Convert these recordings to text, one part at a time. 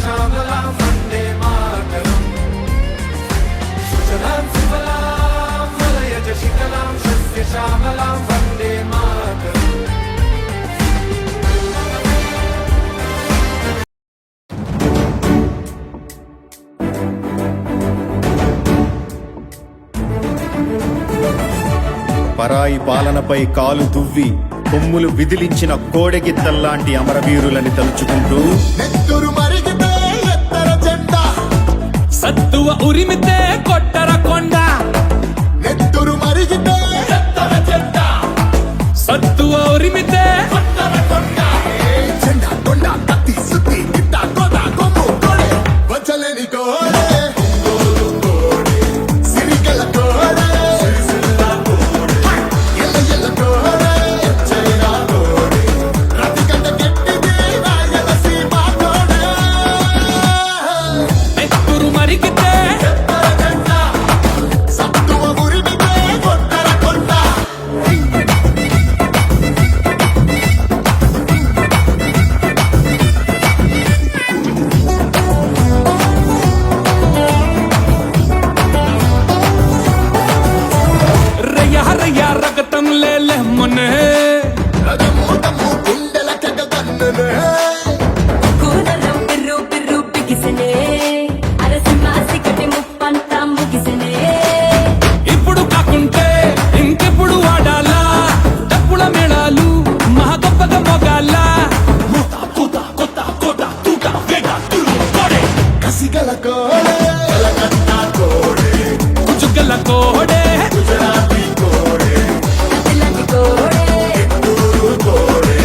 సస్యశ్యామలాం వందే మాతరం సుజలాం సుఫలాం మలయజ శీతలాం సస్యశ్యామలాం వందే మాతరం. పరాయి పాలనపై కాలు దువ్వి కొమ్ములు విదిలించిన కోడెగిత్తల్లాంటి అమరవీరులని తలుచుకుంటూ నెత్తురు మరిగితే ఎత్తర జెండా, సత్తువ ఉరిమితే కొట్టర కొండ, నెత్తురు మరిగితే ఎత్తర జెండా, సత్తువ ఉరిమితే కొట్టర కొండ. జెండా కొండ కత్తి సుత్తి గిట్ట గోద కొమ్ము కోడే వచ్చలేని కోడే సిరిగల కోడే ఎల్ల ఎల్ల కోడే చైనా కోడే రతికంట గట్టిది రాయలసీమ కోడే నెత్తురు మరిగితే ఎత్తర జెండా, సత్తువ ఉరిమితే కొట్టర కొండ. రయ్య రయ్య రగతం లేలెమ్మనే, రథము తమ్ము గుండెల కగదన్నునే కూరలం పిర్రు పిర్రు పిగిసనే అరసింహాసి కటి ముప్పంతా ముగిసనే. ఇప్పుడు కాకుంటే ఇంకెప్పుడు వాడాలా డప్పుల మేళాలు మహా గొప్పగా మొగాలా. కసిగల కోడే కలకత్త కోడే కుచుగల కోడే గుజరాతీ కోడే ఇలాంటి కోడే తూరు కోడే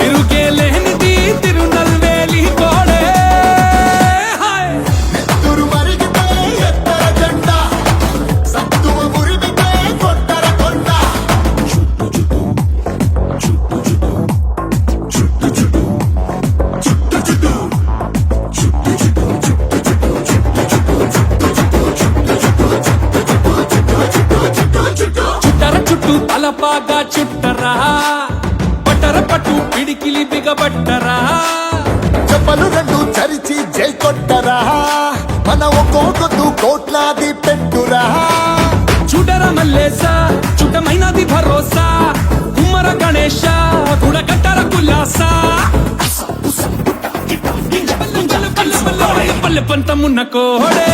తిరుగే లేనిది తిరునల్వేలి కోడే. హాయ్ నెత్తురు మరిగితే ఎత్తర జెండా, సత్తువ ఉరిమితే కొట్టర కొండ. చుట్టర చుట్టూ తలపాగా చుట్టరా, పట్టర పట్టు పిడికిలి బిగబట్టరా. చెప్పలు రెండు చరిచి జై కొట్టరా, మన ఒక్కొక్కదు కోట్లాది పెట్టురా. చూడర మల్లేస చుట్టమైనది భరోసా, కుమ్మర గణేశ గుడగట్టర కుల్లాస. పల్లె పంతమున్న కోడే